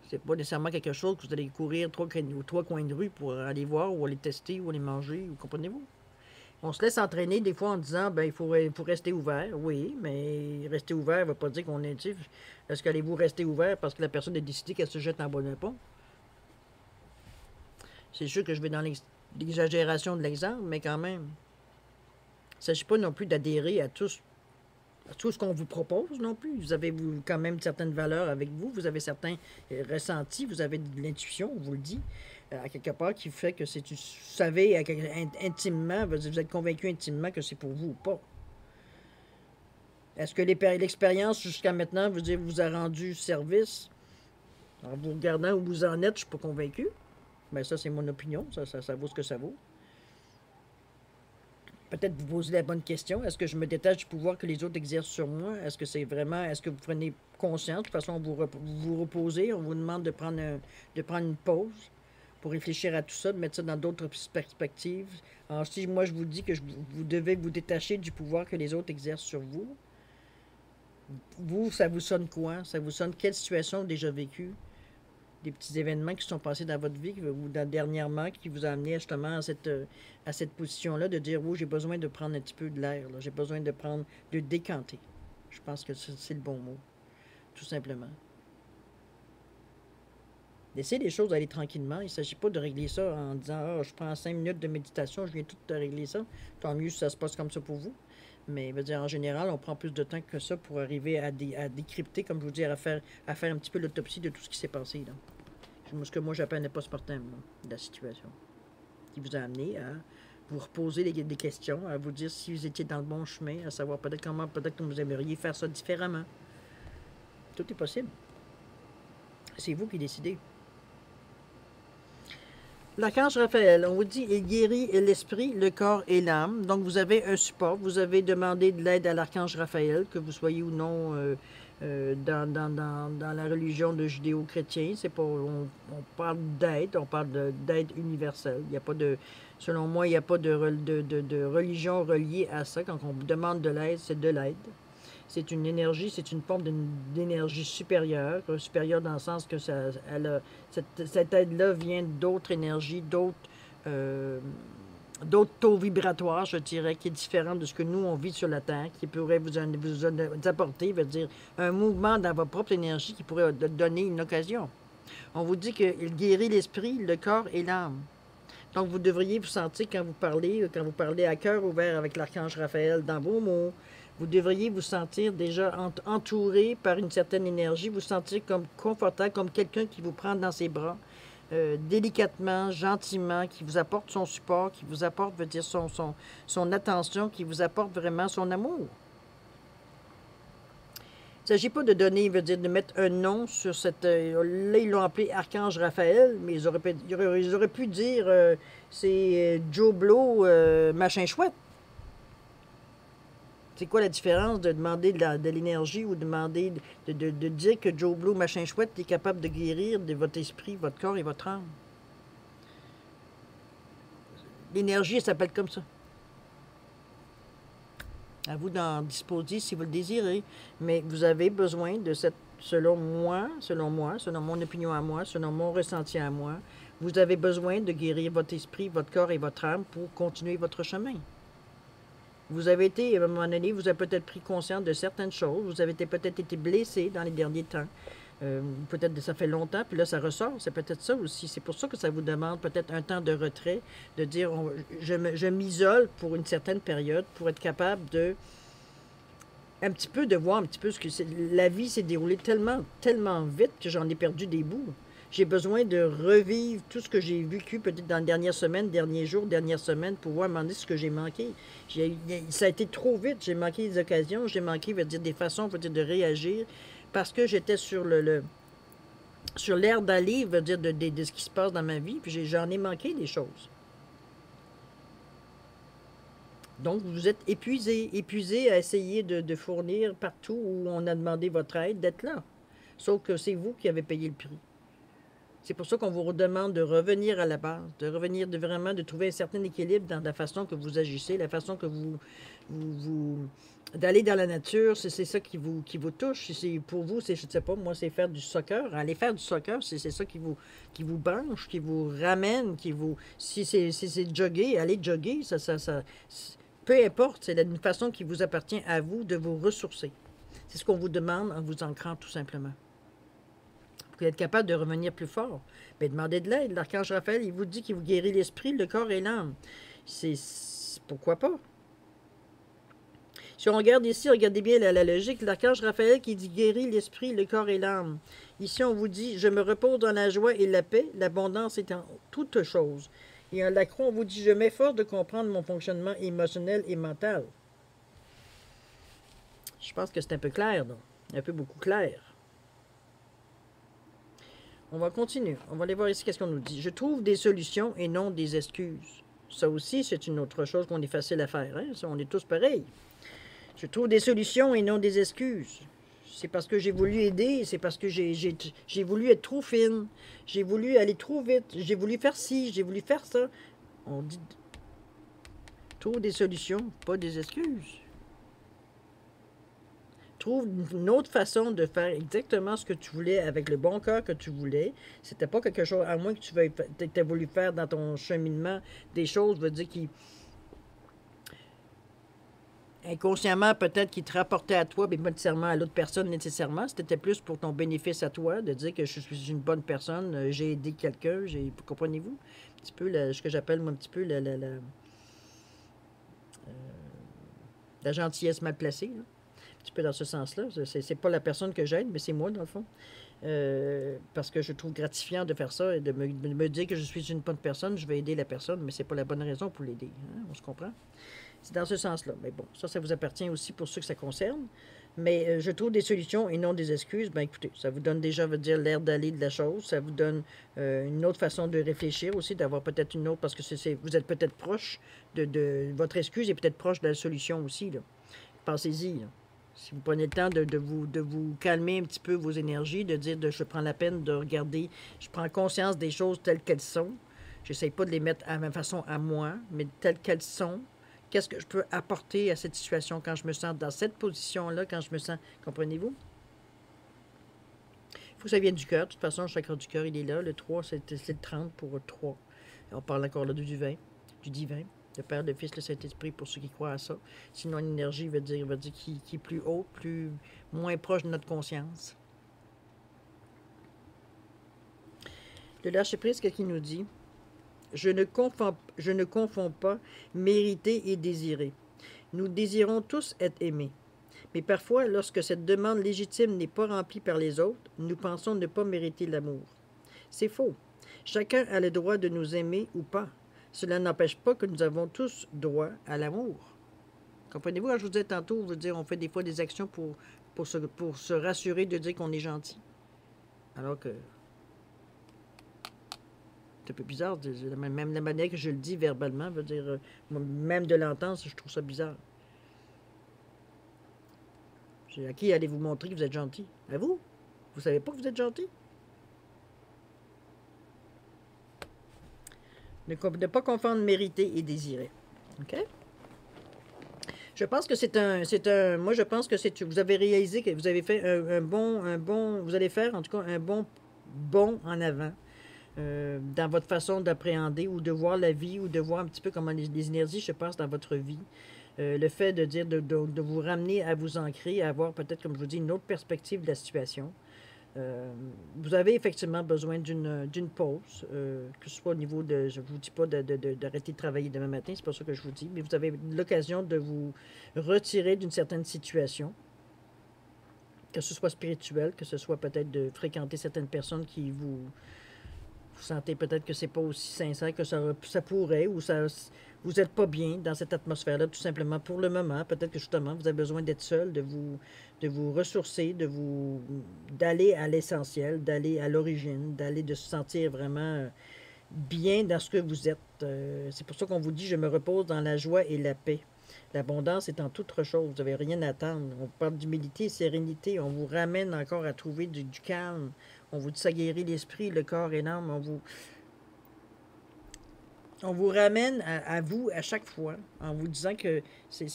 C'est pas nécessairement quelque chose que vous allez courir trois coins de rue pour aller voir ou aller tester ou aller manger, vous comprenez-vous? On se laisse entraîner des fois en disant, ben il faut rester ouvert. Oui, mais rester ouvert ne veut pas dire qu'on est... Est-ce qu'allez-vous rester ouvert parce que la personne a décidé qu'elle se jette en bas d'un pont? C'est sûr que je vais dans l'exagération de l'exemple, mais quand même. Il ne s'agit pas non plus d'adhérer à tout ce qu'on vous propose non plus. Vous avez quand même certaines valeurs avec vous, vous avez certains ressentis, vous avez de l'intuition, on vous le dit, à quelque part, qui fait que vous savez intimement, vous êtes convaincu intimement que c'est pour vous ou pas. Est-ce que l'expérience jusqu'à maintenant vous a rendu service? En vous regardant où vous en êtes, je ne suis pas convaincu. Mais ça, c'est mon opinion, ça vaut ce que ça vaut. Peut-être vous posez la bonne question. Est-ce que je me détache du pouvoir que les autres exercent sur moi? Est-ce que c'est vraiment... Est-ce que vous prenez conscience? De toute façon, vous reposez. On vous demande de prendre une pause pour réfléchir à tout ça, de mettre ça dans d'autres perspectives. Alors, si moi, je vous dis que vous devez vous détacher du pouvoir que les autres exercent sur vous, vous, ça vous sonne quoi? Ça vous sonne quelle situation déjà vécue? Des petits événements qui sont passés dans votre vie ou dernièrement qui vous a amené justement à cette position-là de dire, oui, j'ai besoin de prendre un petit peu de l'air, j'ai besoin de décanter. Je pense que c'est le bon mot, tout simplement. Laissez les choses aller tranquillement. Il ne s'agit pas de régler ça en disant, je prends 5 minutes de méditation, je viens tout de régler ça. Tant mieux si ça se passe comme ça pour vous. Mais je veux dire, en général, on prend plus de temps que ça pour arriver à décrypter, comme je vous dis, à faire un petit peu l'autopsie de tout ce qui s'est passé. Là. Ce que moi j'appelle un post-mortem de la situation. Qui vous a amené à vous reposer des questions, à vous dire si vous étiez dans le bon chemin, à savoir peut-être que vous aimeriez faire ça différemment. Tout est possible. C'est vous qui décidez. L'archange Raphaël, on vous dit, il guérit l'esprit, le corps et l'âme. Donc, vous avez un support. Vous avez demandé de l'aide à l'archange Raphaël, que vous soyez ou non dans la religion de judéo-chrétien. C'est pas, on parle d'aide, on parle d'aide universelle. Il n'y a pas de, selon moi, il n'y a pas de religion reliée à ça. Quand on demande de l'aide, c'est de l'aide. C'est une énergie, c'est une forme d'énergie supérieure, supérieure dans le sens que cette aide-là vient d'autres énergies, d'autres taux vibratoires, je dirais, qui est différent de ce que nous, on vit sur la Terre, qui pourrait vous apporter, veut dire, un mouvement dans votre propre énergie qui pourrait donner une occasion. On vous dit qu'il guérit l'esprit, le corps et l'âme. Donc, vous devriez vous sentir, quand vous parlez à cœur ouvert avec l'archange Raphaël dans vos mots, vous devriez vous sentir déjà entouré par une certaine énergie, vous sentir comme confortable, comme quelqu'un qui vous prend dans ses bras, délicatement, gentiment, qui vous apporte son support, qui vous apporte, veut dire, son attention, qui vous apporte vraiment son amour. Il ne s'agit pas de donner, veut dire, de mettre un nom sur cette... là, ils l'ont appelé Archange Raphaël, mais ils auraient pu dire c'est Joe Blow, machin chouette. C'est quoi la différence de demander de l'énergie ou demander de dire que Joe Blow, machin chouette, est capable de guérir de votre esprit, votre corps et votre âme? L'énergie, elle s'appelle comme ça. À vous d'en disposer si vous le désirez. Mais vous avez besoin de cette, selon mon opinion à moi, selon mon ressenti à moi, vous avez besoin de guérir votre esprit, votre corps et votre âme pour continuer votre chemin. Vous avez été, à un moment donné, vous avez peut-être pris conscience de certaines choses, vous avez peut-être été blessé dans les derniers temps. Peut-être que ça fait longtemps, puis là, ça ressort. C'est peut-être ça aussi. C'est pour ça que ça vous demande peut-être un temps de retrait, de dire, je m'isole pour une certaine période pour être capable de, un petit peu, de voir un petit peu ce que c'est. La vie s'est déroulée tellement, tellement vite que j'en ai perdu des bouts. J'ai besoin de revivre tout ce que j'ai vécu peut-être dans les dernières semaines, derniers jours, dernières semaines, pour voir demander ce que j'ai manqué. Ça a été trop vite. J'ai manqué des occasions, j'ai manqué, veut dire, des façons, veut dire, de réagir, parce que j'étais sur sur l'air d'aller, veut dire, de ce qui se passe dans ma vie, puis j'en ai manqué des choses. Donc, vous êtes épuisé à essayer de fournir partout où on a demandé votre aide, d'être là. Sauf que c'est vous qui avez payé le prix. C'est pour ça qu'on vous demande de revenir à la base, de revenir de trouver un certain équilibre dans la façon que vous agissez, la façon que d'aller dans la nature, c'est ça qui vous touche. Pour vous, je ne sais pas, moi, c'est faire du soccer. Aller faire du soccer, c'est ça qui vous branche, qui vous ramène, si c'est jogger, aller jogger, peu importe, c'est une façon qui vous appartient à vous de vous ressourcer. C'est ce qu'on vous demande en vous ancrant tout simplement. Pour être capable de revenir plus fort. Mais demandez de l'aide. L'archange Raphaël, il vous dit qu'il vous guérit l'esprit, le corps et l'âme. Pourquoi pas? Si on regarde ici, regardez bien la logique. L'archange Raphaël qui dit guérit l'esprit, le corps et l'âme. Ici, on vous dit, je me repose dans la joie et la paix, l'abondance est en toutes choses. Et en Lacroix, on vous dit, je m'efforce de comprendre mon fonctionnement émotionnel et mental. Je pense que c'est un peu clair, donc. Un peu beaucoup clair. On va continuer. On va aller voir ici qu'est-ce qu'on nous dit. Je trouve des solutions et non des excuses. Ça aussi, c'est une autre chose qu'on est facile à faire. Hein? Ça, on est tous pareils. Je trouve des solutions et non des excuses. C'est parce que j'ai voulu aider, c'est parce que j'ai voulu être trop fine, j'ai voulu aller trop vite, j'ai voulu faire ci, j'ai voulu faire ça. On dit, trouve des solutions, pas des excuses. Trouve une autre façon de faire exactement ce que tu voulais avec le bon cœur que tu voulais. C'était pas quelque chose, à moins que tu aies voulu faire dans ton cheminement des choses, veut dire qui inconsciemment peut-être qui te rapportait à toi, mais pas nécessairement à l'autre personne nécessairement. C'était plus pour ton bénéfice à toi, de dire que je suis une bonne personne, j'ai aidé quelqu'un, comprenez-vous? Un petit peu ce que j'appelle moi un petit peu la la gentillesse mal placée, là. Un petit peu dans ce sens-là. C'est pas la personne que j'aide, mais c'est moi, dans le fond. Parce que je trouve gratifiant de faire ça et de me dire que je suis une bonne personne, je vais aider la personne, mais c'est pas la bonne raison pour l'aider. Hein? On se comprend? C'est dans ce sens-là. Mais bon, ça vous appartient aussi pour ceux que ça concerne. Mais je trouve des solutions et non des excuses. Ben écoutez, ça vous donne déjà, veut dire, l'air d'aller de la chose. Ça vous donne une autre façon de réfléchir aussi, d'avoir peut-être une autre, parce que vous êtes peut-être proche votre excuse est peut-être proche de la solution aussi, là. Pensez-y, là. Si vous prenez le temps de vous calmer un petit peu vos énergies, de dire je prends la peine de regarder, je prends conscience des choses telles qu'elles sont. J'essaie pas de les mettre à ma façon à moi, mais telles qu'elles sont. Qu'est-ce que je peux apporter à cette situation quand je me sens dans cette position-là, quand je me sens... Comprenez-vous? Il faut que ça vienne du cœur. De toute façon, le chakra du cœur, il est là. Le 3, c'est le 30 pour 3. On parle encore là du divin. Le Père, le Fils, le Saint-Esprit, pour ceux qui croient à ça. Sinon, l'énergie veut dire qui est plus haut, moins proche de notre conscience. Le lâcher-prise, qu'est-ce qu'il nous dit? Je ne confonds pas mériter et désirer. Nous désirons tous être aimés. Mais parfois, lorsque cette demande légitime n'est pas remplie par les autres, nous pensons ne pas mériter l'amour. C'est faux. Chacun a le droit de nous aimer ou pas. Cela n'empêche pas que nous avons tous droit à l'amour. Comprenez-vous? Quand je vous disais tantôt, on fait des fois des actions pour se rassurer de dire qu'on est gentil. Alors que c'est un peu bizarre, même la manière que je le dis verbalement, même de l'entendre, je trouve ça bizarre. À qui allez-vous montrer que vous êtes gentil? À vous? Vous savez pas que vous êtes gentil? Ne pas confondre mériter et désirer. OK? Je pense que moi je pense que vous avez réalisé que vous avez fait vous allez faire en tout cas un bon en avant dans votre façon d'appréhender ou de voir la vie ou de voir un petit peu comment les énergies se passent dans votre vie. Le fait de dire de vous ramener à vous ancrer, à avoir peut-être, comme je vous dis, une autre perspective de la situation. Vous avez effectivement besoin d'une pause, que ce soit au niveau de, je ne vous dis pas d'arrêter de travailler demain matin, c'est pas ça que je vous dis, mais vous avez l'occasion de vous retirer d'une certaine situation, que ce soit spirituel, que ce soit peut-être de fréquenter certaines personnes qui vous sentez peut-être que c'est pas aussi sincère que ça pourrait, ou vous n'êtes pas bien dans cette atmosphère-là, tout simplement pour le moment. Peut-être que justement, vous avez besoin d'être seul, de vous ressourcer, d'aller à l'essentiel, d'aller à l'origine, de se sentir vraiment bien dans ce que vous êtes. C'est pour ça qu'on vous dit, je me repose dans la joie et la paix. L'abondance est en toute chose. Vous n'avez rien à attendre. On parle d'humilité, sérénité. On vous ramène encore à trouver du calme. On vous dit ça guérit l'esprit, le corps et l'âme. On vous ramène à vous à chaque fois en vous disant que c'est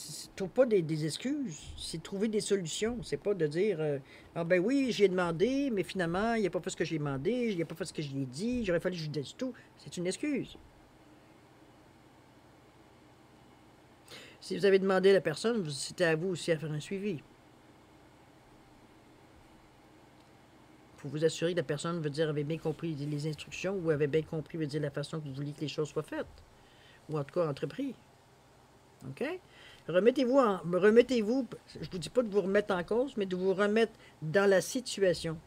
pas des excuses, c'est trouver des solutions. C'est pas de dire ah ben oui, j'ai demandé, mais finalement, il n'a pas fait ce que j'ai demandé, il n'a pas fait ce que je lui ai dit, j'aurais fallu que je lui dise tout. C'est une excuse. Si vous avez demandé à la personne, c'était à vous aussi à faire un suivi. Pour vous assurer que la personne avait bien compris les instructions ou avait bien compris la façon que vous vouliez que les choses soient faites. Ou en tout cas entrepris. OK? Remettez-vous, je ne vous dis pas de vous remettre en cause, mais de vous remettre dans la situation.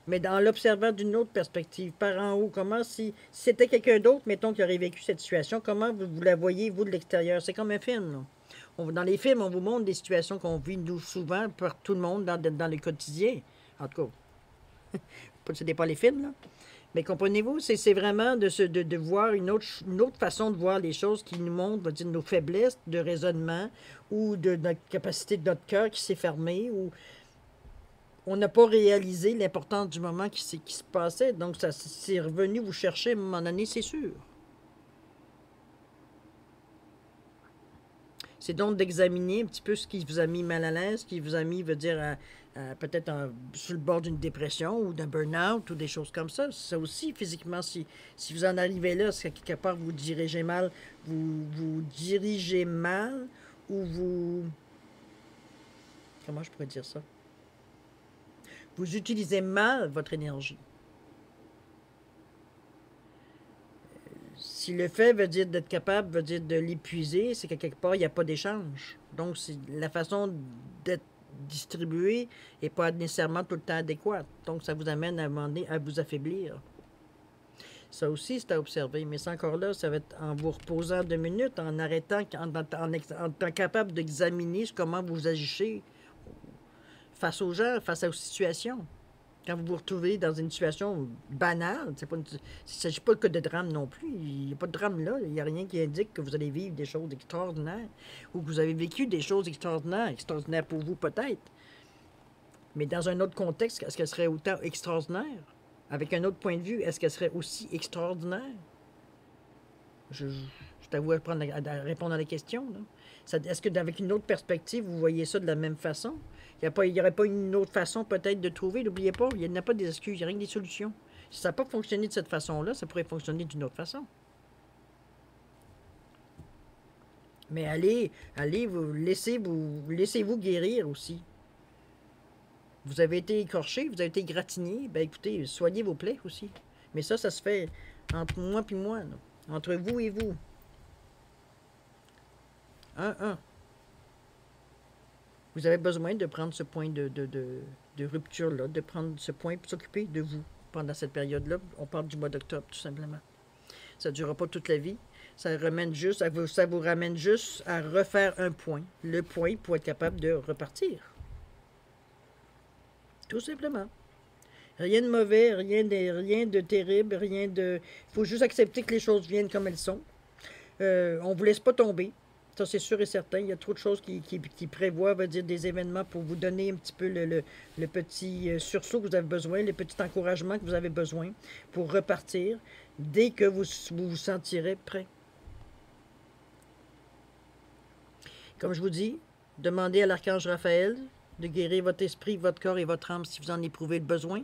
Mais en l'observant d'une autre perspective, par en haut. Comment si c'était quelqu'un d'autre, mettons, qui aurait vécu cette situation, comment vous la voyez, vous, de l'extérieur? C'est comme un film, là. Dans les films, on vous montre des situations qu'on vit, nous, souvent, par tout le monde, dans le quotidien. En tout cas, ce n'est pas les films, là. Mais comprenez-vous, c'est vraiment de voir une autre façon de voir les choses qui nous montre nos faiblesses de raisonnement ou de notre capacité de notre cœur qui s'est fermé ou on n'a pas réalisé l'importance du moment qui se passait. Donc, ça c'est revenu vous chercher à un moment donné, c'est sûr. C'est donc d'examiner un petit peu ce qui vous a mis mal à l'aise, ce qui vous a mis, peut-être sur le bord d'une dépression ou d'un burn-out ou des choses comme ça. Ça aussi, physiquement, si vous en arrivez là, c'est quelque part vous dirigez mal, vous dirigez mal ou vous... Comment je pourrais dire ça? Vous utilisez mal votre énergie. Si le fait veut dire d'être capable, veut dire de l'épuiser, c'est qu'à quelque part, il n'y a pas d'échange. Donc, la façon d'être distribué n'est pas nécessairement tout le temps adéquate. Donc, ça vous amène à un moment donné à vous affaiblir. Ça aussi, c'est à observer. Mais c'est encore là, ça va être en vous reposant 2 minutes, en arrêtant, en étant capable d'examiner comment vous agissez face aux gens, face aux situations. Quand vous vous retrouvez dans une situation banale, il ne s'agit pas que de drame non plus. Il n'y a pas de drame là. Il n'y a rien qui indique que vous allez vivre des choses extraordinaires ou que vous avez vécu des choses extraordinaires pour vous peut-être. Mais dans un autre contexte, est-ce qu'elle serait autant extraordinaire? Avec un autre point de vue, est-ce qu'elle serait aussi extraordinaire? Je t'avoue à répondre à la question. Est-ce que avec une autre perspective, vous voyez ça de la même façon? Il n'y aurait pas une autre façon peut-être de trouver? N'oubliez pas, il n'y a pas des excuses, il n'y a rien que des solutions. Si ça n'a pas fonctionné de cette façon-là, ça pourrait fonctionner d'une autre façon. Mais laissez-vous guérir aussi. Vous avez été écorché, vous avez été gratigné, ben écoutez, soignez vos plaies aussi. Mais ça se fait entre moi et moi, là. Entre vous et vous. 1-1. Vous avez besoin de prendre ce point de rupture-là, de prendre ce point pour s'occuper de vous pendant cette période-là. On parle du mois d'octobre, tout simplement. Ça ne durera pas toute la vie. Ça vous ramène juste à refaire un point. Le point pour être capable de repartir. Tout simplement. Rien de mauvais, rien de terrible, rien de... Il faut juste accepter que les choses viennent comme elles sont. On ne vous laisse pas tomber. Ça, c'est sûr et certain. Il y a trop de choses qui prévoient, va dire, des événements pour vous donner un petit peu le petit sursaut que vous avez besoin, le petit encouragement que vous avez besoin pour repartir dès que vous vous sentirez prêt. Comme je vous dis, demandez à l'archange Raphaël de guérir votre esprit, votre corps et votre âme si vous en éprouvez le besoin.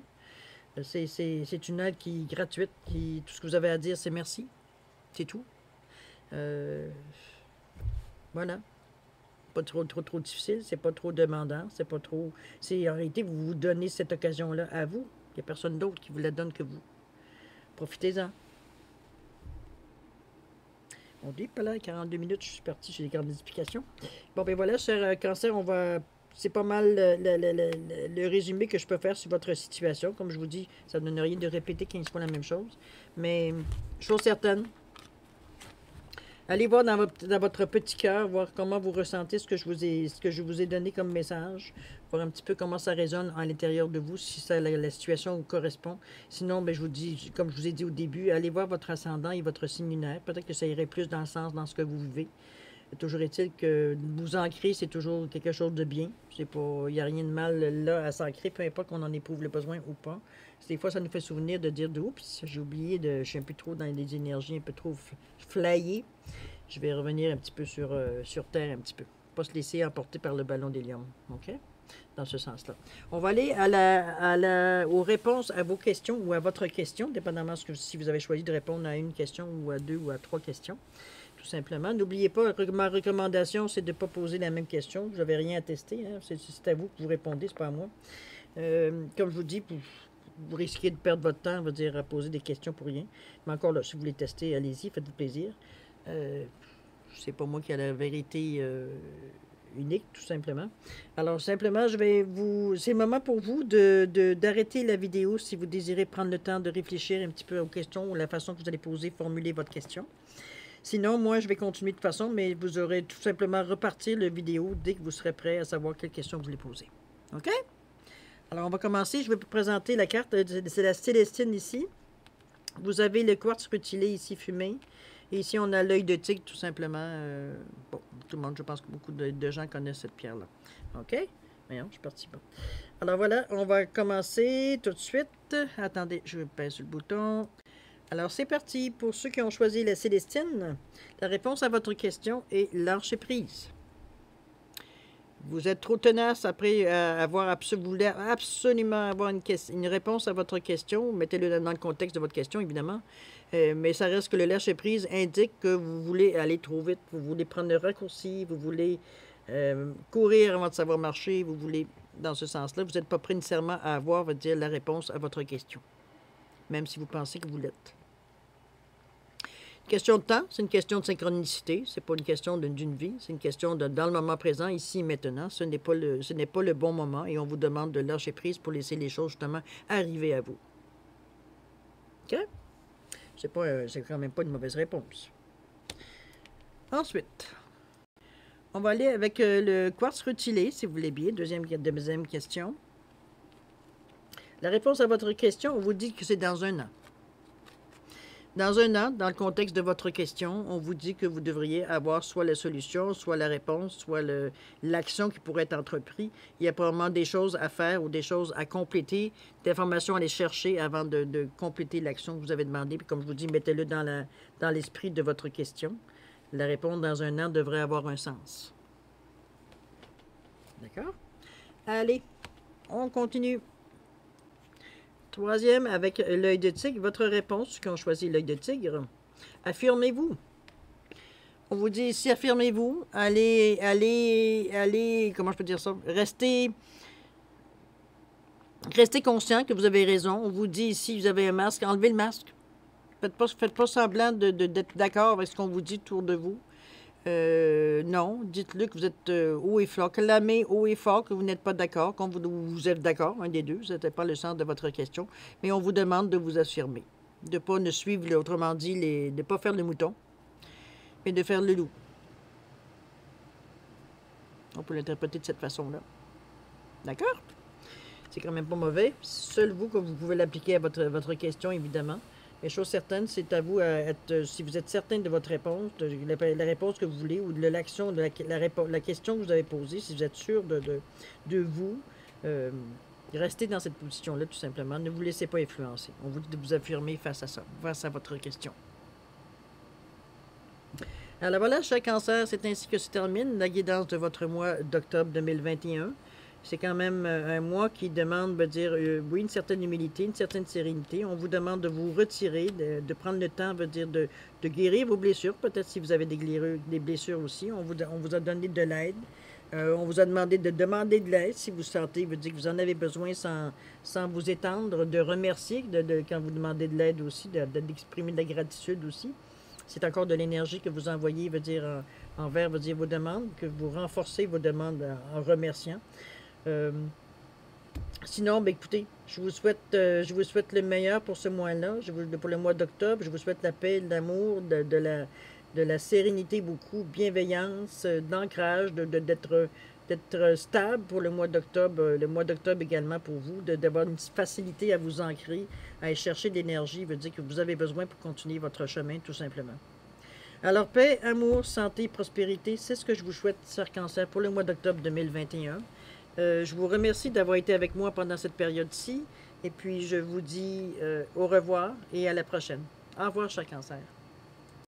C'est une aide qui est gratuite. Tout ce que vous avez à dire, c'est merci. C'est tout. Voilà. Pas trop difficile, c'est pas trop demandant, c'est pas trop... C'est en réalité, vous vous donnez cette occasion-là à vous. Il n'y a personne d'autre qui vous la donne que vous. Profitez-en. On dit, pas là, 42 minutes, je suis parti, j'ai des grandes explications. Bon, ben voilà, cher Cancer, on va... C'est pas mal le résumé que je peux faire sur votre situation. Comme je vous dis, ça ne donne rien de répéter 15 fois la même chose. Mais, chose certaine, allez voir dans votre petit cœur, voir comment vous ressentez ce que je vous ai donné comme message. Voir un petit peu comment ça résonne à l'intérieur de vous, si ça, la situation vous correspond. Sinon, ben, je vous dis, comme je vous ai dit au début, allez voir votre ascendant et votre signe lunaire. Peut-être que ça irait plus dans le sens dans ce que vous vivez. Toujours est-il que vous ancrer, c'est toujours quelque chose de bien. Il n'y a rien de mal là à s'ancrer, peu importe qu'on en éprouve le besoin ou pas. Des fois, ça nous fait souvenir de dire, oups, j'ai oublié, je suis un peu trop dans les énergies, un peu trop flyées. Je vais revenir un petit peu sur Terre, un petit peu. Pas se laisser emporter par le ballon d'hélium. OK? Dans ce sens-là. On va aller aux réponses à vos questions ou à votre question, dépendamment si vous avez choisi de répondre à une question ou à 2 ou à 3 questions. Tout simplement. N'oubliez pas, ma recommandation, c'est de ne pas poser la même question. Vous n'avez rien à tester. Hein? C'est à vous que vous répondez, c'est pas à moi. Comme je vous dis, vous risquez de perdre votre temps, on va dire, à poser des questions pour rien. Mais encore là, si vous voulez tester, allez-y, faites-vous plaisir. C'est pas moi qui ai la vérité unique, tout simplement. Alors, simplement, c'est le moment pour vous d'arrêter la vidéo si vous désirez prendre le temps de réfléchir un petit peu aux questions ou la façon que vous allez formuler votre question. Sinon, moi, je vais continuer de toute façon, mais vous aurez tout simplement repartir la vidéo dès que vous serez prêt à savoir quelle question vous voulez poser. OK? Alors, on va commencer. Je vais vous présenter la carte. C'est la Célestine ici. Vous avez le quartz rutilé ici fumé. Et ici, on a l'œil de tigre, tout simplement. Bon, tout le monde, je pense que beaucoup de gens connaissent cette pierre-là. OK? Voyons, je suis parti. Bon. Alors, voilà, on va commencer tout de suite. Attendez, je vais passer le bouton. Alors, c'est parti. Pour ceux qui ont choisi la Célestine, la réponse à votre question est lâcher prise. Vous êtes trop tenace après vous voulez absolument avoir une réponse à votre question. Mettez-le dans le contexte de votre question, évidemment. Mais ça reste que le lâcher prise indique que vous voulez aller trop vite. Vous voulez prendre le raccourci. Vous voulez courir avant de savoir marcher. Vous voulez, dans ce sens-là, vous n'êtes pas prêt nécessairement à avoir, va dire, la réponse à votre question. Même si vous pensez que vous l'êtes. Question de temps, c'est une question de synchronicité, c'est pas une question d'une vie, c'est une question de dans le moment présent, ici et maintenant. Ce n'est pas le bon moment et on vous demande de lâcher prise pour laisser les choses justement arriver à vous. OK? C'est quand même pas une mauvaise réponse. Ensuite, on va aller avec le quartz rutilé, si vous voulez bien. Deuxième question. La réponse à votre question, on vous dit que c'est dans un an. Dans un an, dans le contexte de votre question, on vous dit que vous devriez avoir soit la solution, soit la réponse, soit l'action qui pourrait être entreprise. Il y a probablement des choses à faire ou des choses à compléter, des informations à aller chercher avant de compléter l'action que vous avez demandée. Puis comme je vous dis, mettez-le dans l'esprit de votre question. La réponse dans un an devrait avoir un sens. D'accord? Allez, on continue. Troisième, avec l'œil de tigre, votre réponse, quand on choisit l'œil de tigre, affirmez-vous. On vous dit ici, affirmez-vous, allez, comment je peux dire ça? Restez conscient que vous avez raison. On vous dit ici, vous avez un masque, enlevez le masque. Faites pas semblant d'être d'accord avec ce qu'on vous dit autour de vous. Non, dites-le que vous êtes haut et fort. Clamez haut et fort que vous n'êtes pas d'accord, quand vous êtes d'accord, un des deux, ce n'était pas le sens de votre question, mais on vous demande de vous affirmer, de ne pas ne suivre, autrement dit, de ne pas faire le mouton, mais de faire le loup. On peut l'interpréter de cette façon-là. D'accord? C'est quand même pas mauvais. Seul vous, que vous pouvez l'appliquer à votre question, évidemment. Mais chose certaine, c'est à vous, si vous êtes certain de votre réponse, de la réponse que vous voulez, ou de l'action, de la question que vous avez posée, si vous êtes sûr de vous, restez dans cette position-là, tout simplement. Ne vous laissez pas influencer. On vous dit de vous affirmer face à ça, face à votre question. Alors voilà, cher Cancer, c'est ainsi que se termine la guidance de votre mois d'octobre 2021. C'est quand même un mois qui demande, oui, une certaine humilité, une certaine sérénité. On vous demande de vous retirer, de prendre le temps, de guérir vos blessures. Peut-être si vous avez des blessures aussi. On vous a donné de l'aide. On vous a demandé de demander de l'aide si vous sentez, que vous en avez besoin sans vous étendre, de remercier quand vous demandez de l'aide aussi, d'exprimer de la gratitude aussi. C'est encore de l'énergie que vous envoyez, envers vos demandes, que vous renforcez vos demandes en remerciant. Sinon, écoutez, je vous souhaite le meilleur pour ce mois-là, pour le mois d'octobre. Je vous souhaite la paix, l'amour, de la sérénité beaucoup, bienveillance, d'ancrage, d'être stable pour le mois d'octobre également pour vous, d'avoir une facilité à vous ancrer, à aller chercher de l'énergie, veut dire que vous avez besoin pour continuer votre chemin, tout simplement. Alors, paix, amour, santé, prospérité, c'est ce que je vous souhaite, cher Cancer, pour le mois d'octobre 2021. Je vous remercie d'avoir été avec moi pendant cette période-ci. Et puis, je vous dis au revoir et à la prochaine. Au revoir, cher Cancer.